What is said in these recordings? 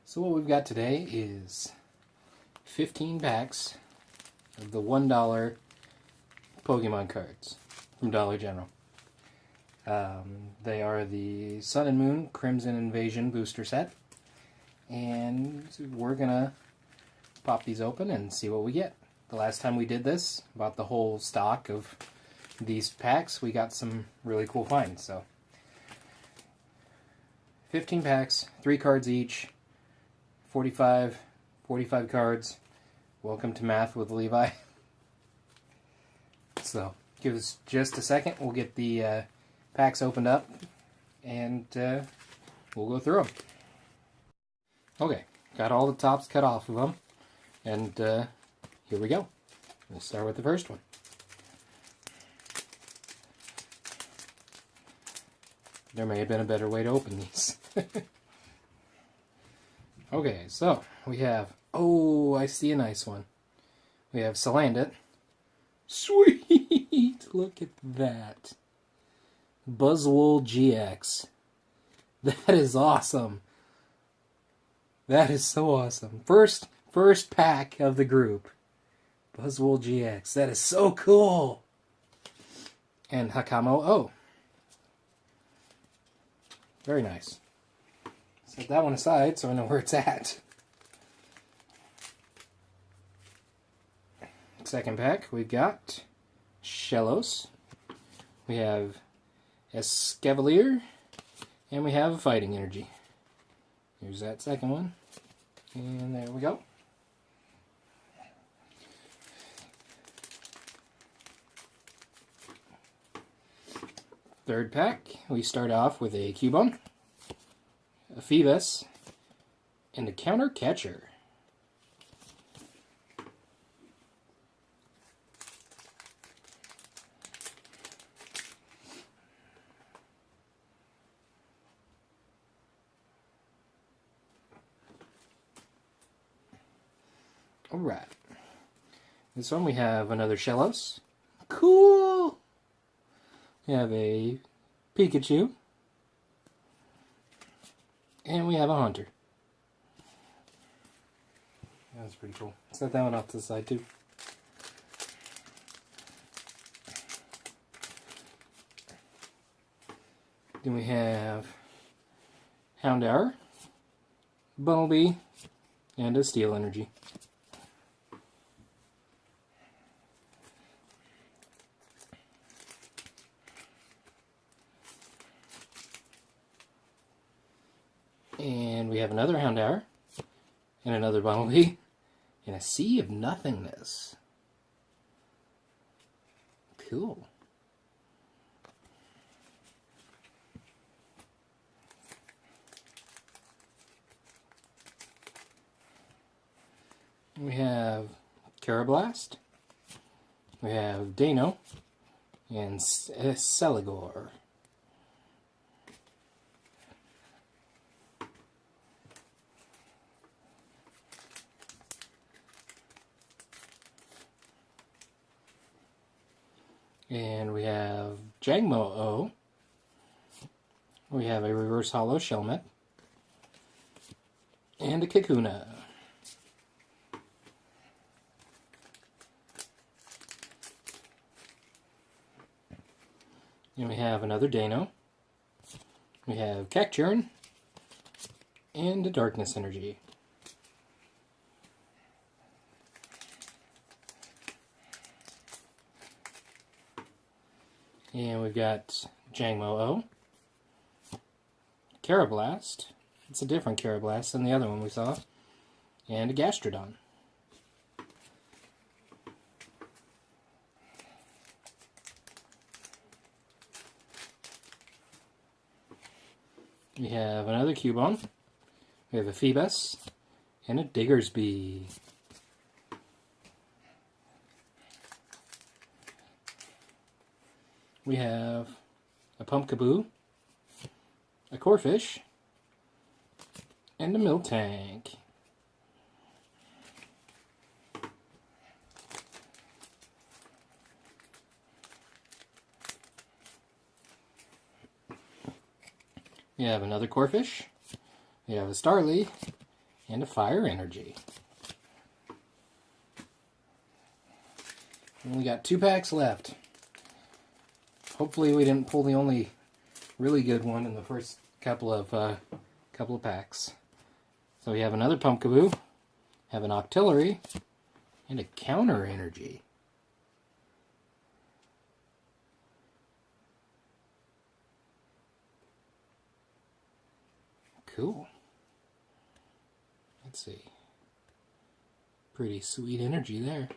So what we've got today is 15 packs of the $1 Pokemon cards from Dollar General. They are the Sun and Moon Crimson Invasion booster set. And we're going to pop these open and see what we get. The last time we did this, bought the whole stock of these packs, we got some really cool finds. So 15 packs, 3 cards each, 45 cards. Welcome to Math with Levi. So give us just a second, we'll get the packs opened up and we'll go through them. Okay, got all the tops cut off of them, and here we go. Let's start with the first one. There may have been a better way to open these. Okay, so we have, oh, I see a nice one. We have Salandit. Sweet! Look at that. Buzzwole GX. That is awesome. That is so awesome. First pack of the group. Buzzwole GX. That is so cool. And Hakamo O. Very nice. Set that one aside so I know where it's at. Second pack, we've got Shellos. We have Escavalier. And we have Fighting Energy. Here's that second one. And there we go. Third pack, we start off with a Cubone, a Phoebus, and a Counter Catcher. Alright. This one we have another Shellos. Cool! We have a Pikachu. And we have a Haunter. That's pretty cool. Set that one off to the side too. Then we have Houndour, Bumblebee, and a Steel Energy. And we have another Houndour, and another Bumblebee, and a Sea of Nothingness. Cool. We have Carablast, we have Dano, and Celigor. And we have Jangmo-O. We have a Reverse Hollow Shelmet. And a Kakuna. And we have another Dano. We have Cacturne. And a Darkness Energy. And we've got Jangmo-O, Carablast, it's a different Carablast than the other one we saw, and a Gastrodon. We have another Cubone, we have a Phoebus, and a Diggersby. We have a Pumpkaboo, a Corphish, and a Miltank. We have another Corphish, we have a Starly, and a fire energy. Only got 2 packs left. Hopefully we didn't pull the only really good one in the first couple of packs. So we have another Pumpkaboo, have an Octillery, and a counter energy. Cool. Let's see. Pretty sweet energy there.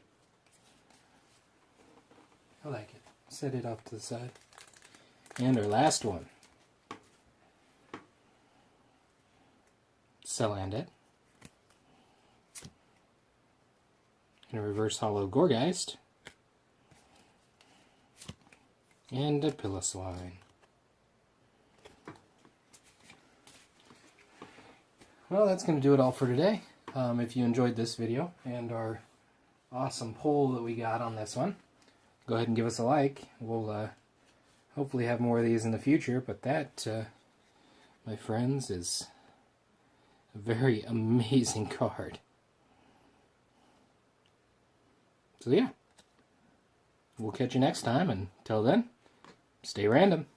I like it. Set it off to the side. And our last one. Celandit. And a reverse hollow Gorgeist. And a Piloswine. Well, that's going to do it all for today. If you enjoyed this video and our awesome poll that we got on this one, go ahead and give us a like. We'll hopefully have more of these in the future, but that, my friends, is a very amazing card. So yeah, we'll catch you next time, and until then, stay random.